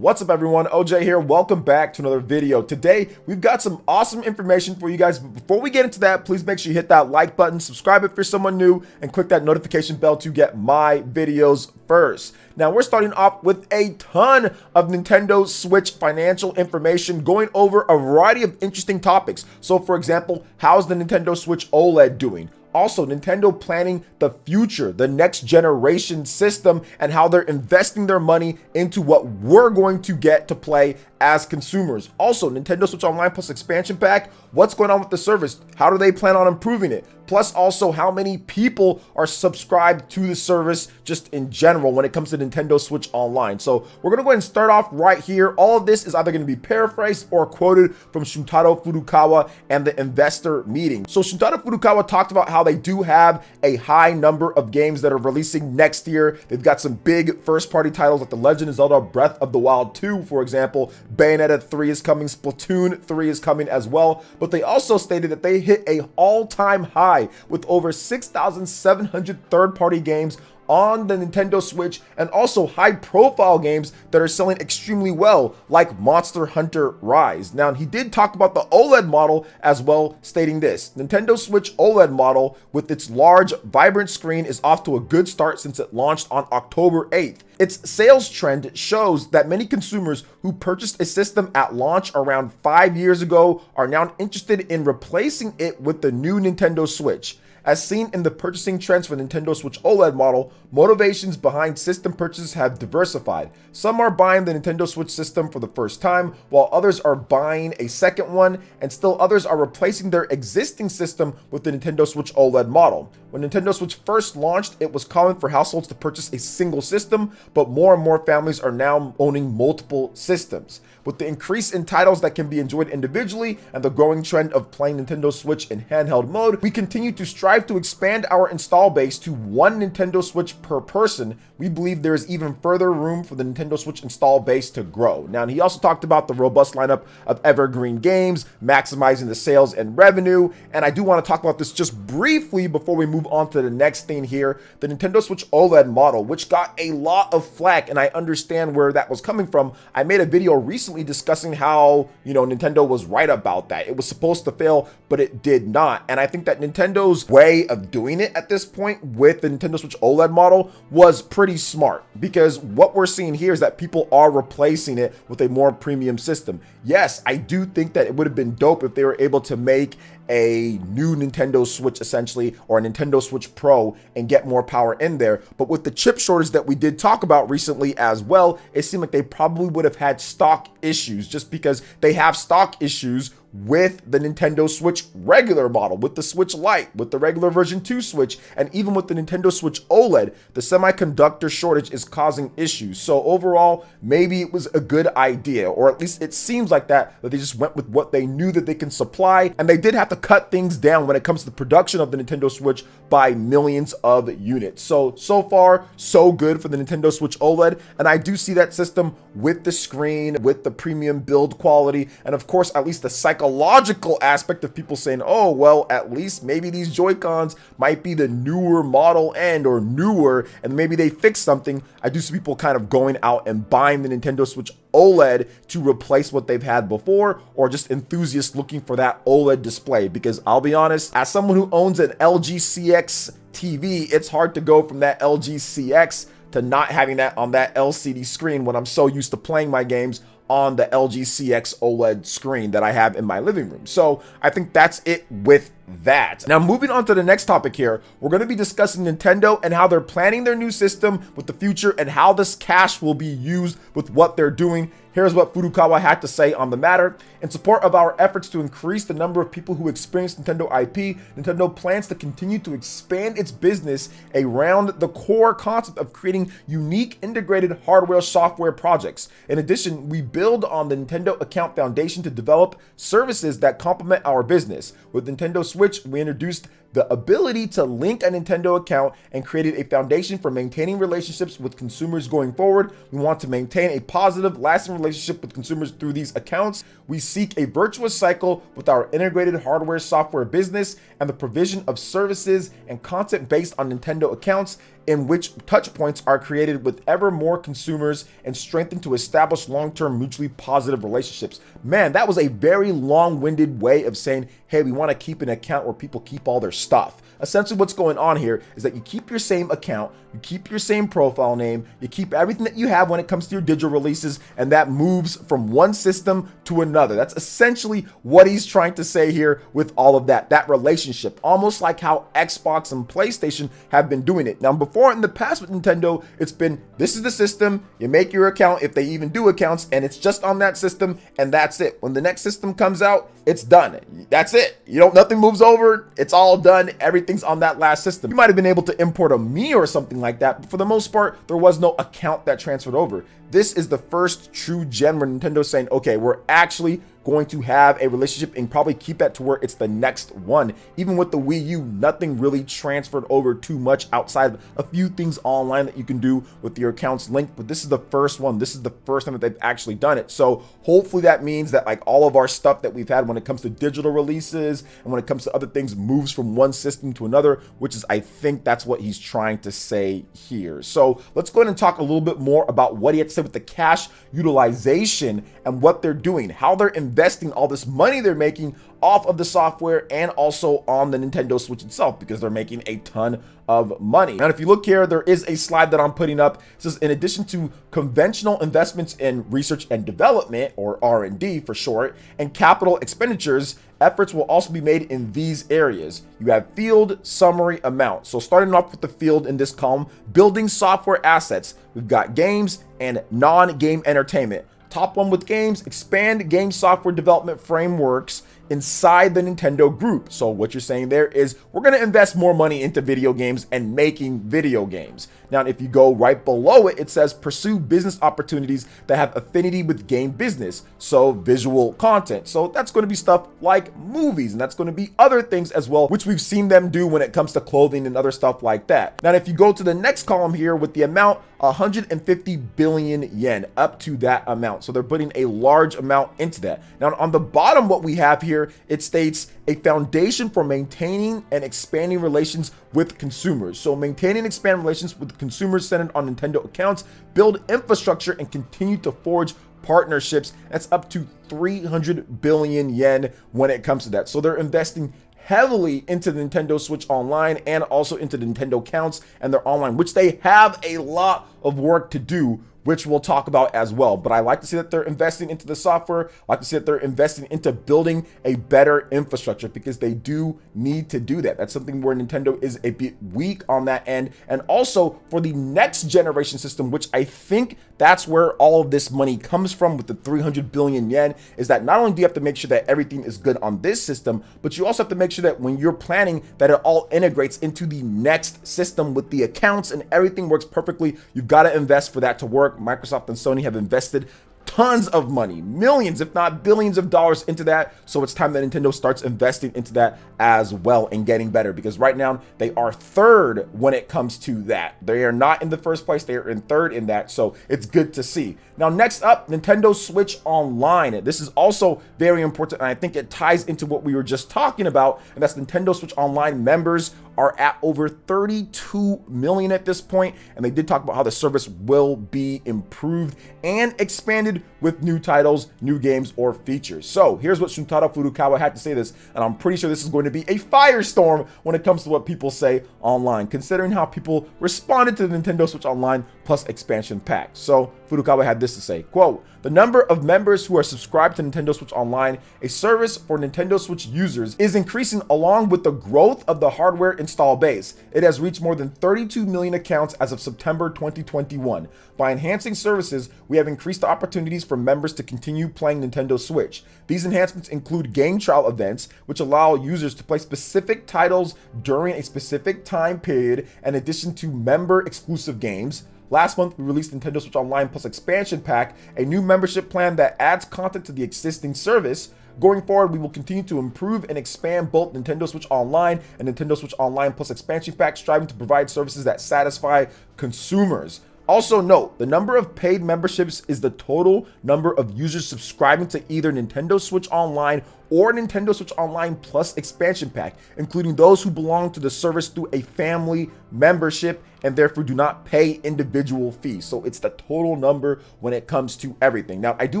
What's up everyone, OJ here. Welcome back to another video. Today, we've got some awesome information for you guys. But before we get into that, please make sure you hit that like button, subscribe if you're someone new, and click that notification bell to get my videos first. Now, we're starting off with a ton of Nintendo Switch financial information, going over a variety of interesting topics. So for example, how's the Nintendo Switch OLED doing? Also, Nintendo planning the future, the next generation system, and how they're investing their money into what we're going to get to play as consumers. Also, Nintendo Switch Online Plus expansion pack, what's going on with the service? How do they plan on improving it? Plus also how many people are subscribed to the service just in general when it comes to Nintendo Switch Online. So we're gonna go ahead and start off right here. All of this is either gonna be paraphrased or quoted from Shuntaro Furukawa and the investor meeting. So Shuntaro Furukawa talked about how they do have a high number of games that are releasing next year. They've got some big first party titles like The Legend of Zelda Breath of the Wild 2, for example. Bayonetta 3 is coming, Splatoon 3 is coming as well. But they also stated that they hit a all-time high with over 6,700 third-party games on the Nintendo Switch, and also high-profile games that are selling extremely well, like Monster Hunter Rise. Now, he did talk about the OLED model as well, stating this: Nintendo Switch OLED model with its large, vibrant screen is off to a good start since it launched on October 8th. Its sales trend shows that many consumers who purchased a system at launch around 5 years ago are now interested in replacing it with the new Nintendo Switch. As seen in the purchasing trends for Nintendo Switch OLED model, motivations behind system purchases have diversified. Some are buying the Nintendo Switch system for the first time, while others are buying a second one, and still others are replacing their existing system with the Nintendo Switch OLED model. When Nintendo Switch first launched, it was common for households to purchase a single system, but more and more families are now owning multiple systems. With the increase in titles that can be enjoyed individually and the growing trend of playing Nintendo Switch in handheld mode, we continue to strive to expand our install base to one Nintendo Switch per person. We believe there is even further room for the Nintendo Switch install base to grow. Now, he also talked about the robust lineup of evergreen games, maximizing the sales and revenue, and I do want to talk about this just briefly before we move on to the next thing here. The Nintendo Switch OLED model, which got a lot of flack, and I understand where that was coming from. I made a video recently discussing how, Nintendo was right about that. It was supposed to fail, but it did not. And I think that Nintendo's way of doing it at this point with the Nintendo Switch OLED model was pretty smart, because what we're seeing here is that people are replacing it with a more premium system. Yes, I do think that it would have been dope if they were able to make a new Nintendo Switch essentially, or a Nintendo Switch Pro, and get more power in there. But with the chip shortage that we did talk about recently as well, it seemed like they probably would have had stock issues, just because they have stock issues with the Nintendo Switch regular model, with the Switch Lite, with the regular version 2 Switch, and even with the Nintendo Switch OLED. The semiconductor shortage is causing issues. So overall, maybe it was a good idea, or at least it seems like that they just went with what they knew that they can supply, and they did have to cut things down when it comes to the production of the Nintendo Switch by millions of units. So far, so good for the Nintendo Switch OLED, and I do see that system with the screen, with the premium build quality, and of course, at least the psychological aspect of people saying, oh, well, at least maybe these Joy-Cons might be the newer model or newer, and maybe they fixed something. I do see people kind of going out and buying the Nintendo Switch OLED to replace what they've had before, or just enthusiasts looking for that OLED display. Because I'll be honest, as someone who owns an LG CX TV, it's hard to go from that LG CX to not having that on that LCD screen when I'm so used to playing my games on the LG CX OLED screen that I have in my living room. So I think that's it with that. Now, moving on to the next topic here, we're going to be discussing Nintendo and how they're planning their new system with the future, and how this cash will be used with what they're doing. Here's what Furukawa had to say on the matter. In support of our efforts to increase the number of people who experience Nintendo IP, Nintendo plans to continue to expand its business around the core concept of creating unique integrated hardware-software projects. In addition, we build on the Nintendo Account Foundation to develop services that complement our business. With Nintendo Switch, we introduced the ability to link a Nintendo account and created a foundation for maintaining relationships with consumers going forward. We want to maintain a positive, lasting relationship with consumers through these accounts. We seek a virtuous cycle with our integrated hardware software business and the provision of services and content based on Nintendo accounts, in which touch points are created with ever more consumers and strengthened to establish long-term mutually positive relationships. Man, that was a very long-winded way of saying, hey, we want to keep an account where people keep all their stuff. Essentially what's going on here is that you keep your same account, you keep your same profile name, you keep everything that you have when it comes to your digital releases, and that moves from one system to another. That's essentially what he's trying to say here with all of that relationship, almost like how Xbox and PlayStation have been doing it. Now, before in the past with Nintendo, it's been, this is the system, you make your account, if they even do accounts, and it's just on that system, and that's it. When the next system comes out, it's done. That's it. Nothing moves over. It's all done. Everything's on that last system. You might have been able to import a Mii or something like that, but for the most part, there was no account that transferred over. This is the first true gen where Nintendo's saying, okay, we're actually going to have a relationship and probably keep that to where it's the next one. Even with the Wii U, nothing really transferred over too much outside of a few things online that you can do with your accounts linked, but this is the first one. This is the first time that they've actually done it. So hopefully that means that like all of our stuff that we've had when it comes to digital releases and when it comes to other things moves from one system to another, which is, I think that's what he's trying to say here. So let's go ahead and talk a little bit more about what he had to say with the cash utilization and what they're doing, how they're investing all this money they're making off of the software and also on the Nintendo Switch itself, because they're making a ton of money. Now, if you look here, there is a slide that I'm putting up. It says, in addition to conventional investments in research and development, or R&D for short, and capital expenditures, efforts will also be made in these areas. You have field summary amount. So starting off with the field in this column, building software assets. We've got games and non-game entertainment. Top one with games, expand game software development frameworks inside the Nintendo group. So what you're saying there is we're going to invest more money into video games and making video games. Now, if you go right below it, it says pursue business opportunities that have affinity with game business. So visual content. So that's going to be stuff like movies, and that's going to be other things as well, which we've seen them do when it comes to clothing and other stuff like that. Now, if you go to the next column here with the amount, 150 billion yen, up to that amount. So they're putting a large amount into that. Now, on the bottom, what we have here, it states a foundation for maintaining and expanding relations with consumers. So maintain and expand relations with consumers centered on Nintendo accounts, build infrastructure, and continue to forge partnerships. That's up to 300 billion yen when it comes to that. So they're investing heavily into the Nintendo Switch Online and also into the Nintendo accounts and their online, which they have a lot of work to do, which we'll talk about as well. But I like to see that they're investing into the software. I like to see that they're investing into building a better infrastructure, because they do need to do that. That's something where Nintendo is a bit weak on that end. And also for the next generation system, which I think that's where all of this money comes from with the 300 billion yen, is that not only do you have to make sure that everything is good on this system, but you also have to make sure that when you're planning that it all integrates into the next system with the accounts and everything works perfectly. You've got to invest for that to work. Microsoft and Sony have invested tons of money, millions, if not billions of dollars into that. So it's time that Nintendo starts investing into that as well and getting better, because right now they are third when it comes to that. They are not in the first place. They are in third in that. So it's good to see. Now, next up, Nintendo Switch Online. This is also very important, and I think it ties into what we were just talking about, and that's Nintendo Switch Online members are at over 32 million at this point, and they did talk about how the service will be improved and expanded with new titles, new games, or features. So here's what Shuntaro Furukawa had to say this, and I'm pretty sure this is going to be a firestorm when it comes to what people say online, considering how people responded to the Nintendo Switch Online Plus expansion pack. So Furukawa had this to say, quote, "The number of members who are subscribed to Nintendo Switch Online, a service for Nintendo Switch users, is increasing along with the growth of the hardware install base. It has reached more than 32 million accounts as of September 2021. By enhancing services, we have increased the opportunities for members to continue playing Nintendo Switch. These enhancements include game trial events, which allow users to play specific titles during a specific time period, in addition to member exclusive games. Last month, we released Nintendo Switch Online Plus Expansion Pack, a new membership plan that adds content to the existing service. Going forward, we will continue to improve and expand both Nintendo Switch Online and Nintendo Switch Online Plus expansion pack, striving to provide services that satisfy consumers. Also note, the number of paid memberships is the total number of users subscribing to either Nintendo Switch Online or Nintendo Switch Online Plus expansion pack, including those who belong to the service through a family membership and therefore do not pay individual fees. So it's the total number when it comes to everything. Now, I do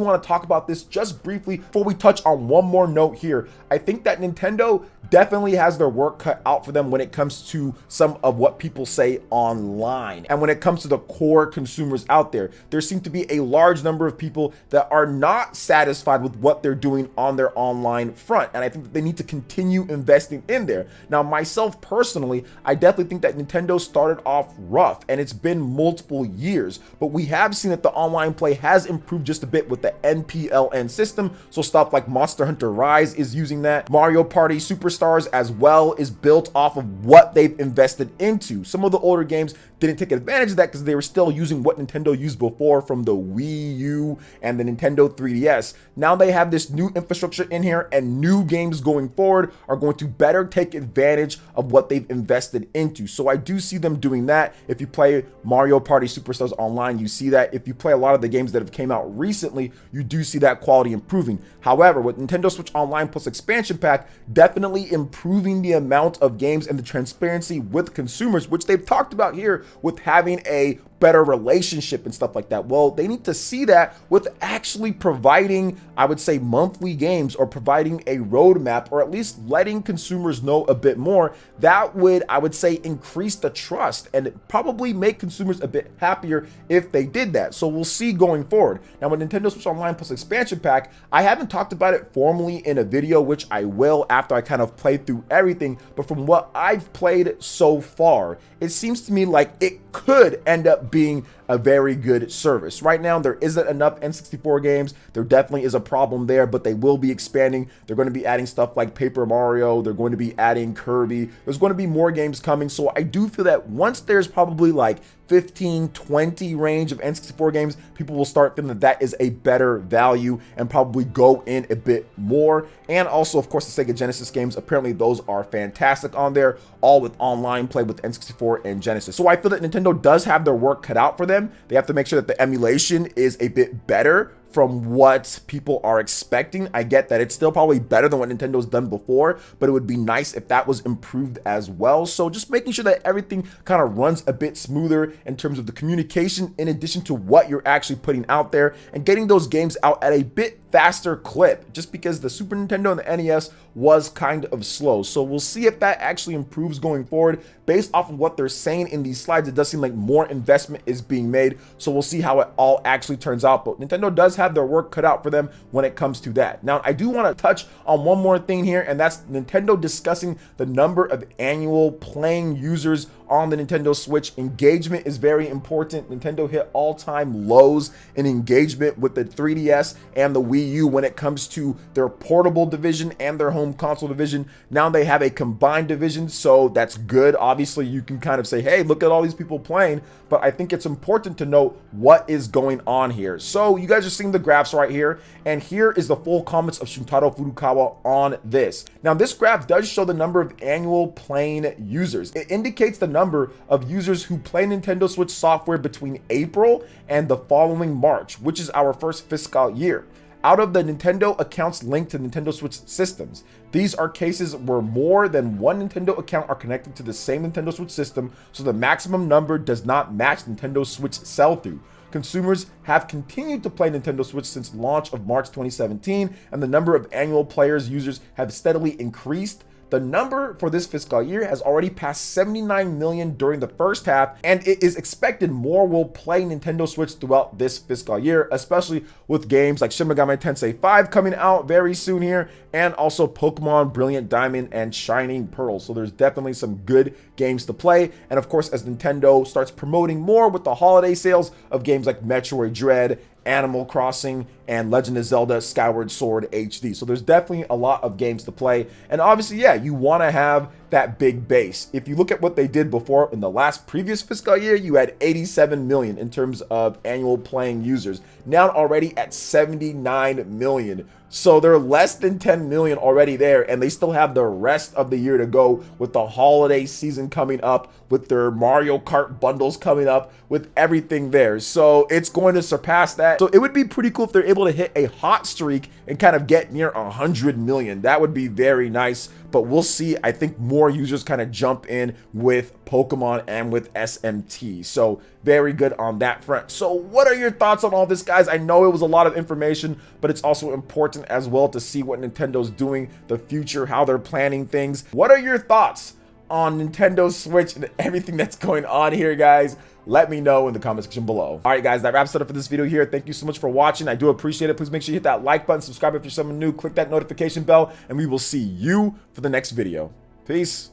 want to talk about this just briefly before we touch on one more note here. I think that Nintendo definitely has their work cut out for them when it comes to some of what people say online. And when it comes to the core consumers out there, there seem to be a large number of people that are not satisfied with what they're doing on their online front. And I think that they need to continue investing in there. Now, myself personally, I definitely think that Nintendo started off rough and it's been multiple years, but we have seen that the online play has improved just a bit with the NPLN system. So stuff like Monster Hunter Rise is using that. Mario Party Superstars as well is built off of what they've invested into. Some of the older games didn't take advantage of that because they were still using what Nintendo used before from the Wii U and the Nintendo 3DS. Now they have this new infrastructure in here, and new games going forward are going to better take advantage of what they've invested into. So I do see them doing that. If you play Mario Party Superstars Online, you see that. If you play a lot of the games that have came out recently, you do see that quality improving. However, with Nintendo Switch Online Plus expansion pack, definitely improving the amount of games and the transparency with consumers, which they've talked about here with having a better relationship and stuff like that. Well, they need to see that with actually providing, I would say, monthly games, or providing a roadmap, or at least letting consumers know a bit more. That would, I would say, increase the trust and probably make consumers a bit happier if they did that. So we'll see going forward. Now, with Nintendo Switch Online Plus expansion pack, I haven't talked about it formally in a video, which I will after I kind of play through everything, but from what I've played so far, it seems to me like it could end up being a very good service. Right now, there isn't enough N64 games. There definitely is a problem there, but they will be expanding. They're going to be adding stuff like Paper Mario. They're going to be adding Kirby. There's going to be more games coming. So I do feel that once there's probably like 15, 20 range of N64 games, people will start feeling that that is a better value and probably go in a bit more. And also, of course, the Sega Genesis games, apparently those are fantastic on there, all with online play with N64 and Genesis. So I feel that Nintendo does have their work cut out for them. They have to make sure that the emulation is a bit better from what people are expecting. I get that it's still probably better than what Nintendo's done before, but it would be nice if that was improved as well. So just making sure that everything kind of runs a bit smoother in terms of the communication, in addition to what you're actually putting out there, and getting those games out at a bit faster clip, just because the Super Nintendo and the NES was kind of slow. So we'll see if that actually improves going forward. Based off of what they're saying in these slides, it does seem like more investment is being made. So we'll see how it all actually turns out. But Nintendo does have their work cut out for them when it comes to that. Now, I do want to touch on one more thing here, and that's Nintendo discussing the number of annual playing users on the Nintendo Switch. Engagement is very important. Nintendo hit all-time lows in engagement with the 3DS and the Wii U when it comes to their portable division and their home console division. Now they have a combined division, so that's good. Obviously, you can kind of say, hey, look at all these people playing, but I think it's important to note what is going on here. So you guys are seeing the graphs right here, and here is the full comments of Shuntaro Furukawa on this. Now, this graph does show the number of annual playing users. It indicates the number of users who play Nintendo Switch software between April and the following March, which is our first fiscal year. Out of the Nintendo accounts linked to Nintendo Switch systems, these are cases where more than one Nintendo account are connected to the same Nintendo Switch system, so the maximum number does not match Nintendo Switch sell-through. Consumers have continued to play Nintendo Switch since launch of March 2017, and the number of annual players users have steadily increased. The number for this fiscal year has already passed 79 million during the first half, and it is expected more will play Nintendo Switch throughout this fiscal year, especially with games like Shin Megami Tensei 5 coming out very soon here, and also Pokemon Brilliant Diamond and Shining Pearl. So there's definitely some good games to play. And of course, as Nintendo starts promoting more with the holiday sales of games like Metroid Dread, Animal Crossing, and Legend of Zelda Skyward Sword HD. So there's definitely a lot of games to play. And obviously, yeah, you want to have that big base. If you look at what they did before in the previous fiscal year, you had 87 million in terms of annual playing users. Now already at 79 million. So they're less than 10 million already there, and they still have the rest of the year to go with the holiday season coming up, with their Mario Kart bundles coming up, with everything there. So it's going to surpass that. So it would be pretty cool if they're able to hit a hot streak and kind of get near 100 million. That would be very nice, but we'll see. I think more users kind of jump in with Pokemon and with SMT. So very good on that front. So what are your thoughts on all this, guys? I know it was a lot of information, but it's also important as well to see what Nintendo's doing, the future, how they're planning things. What are your thoughts on Nintendo Switch and everything that's going on here, guys? Let me know in the comment section below. All right, guys, that wraps it up for this video here. Thank you so much for watching. I do appreciate it. Please make sure you hit that like button, subscribe if you're someone new, click that notification bell, and we will see you for the next video. Peace.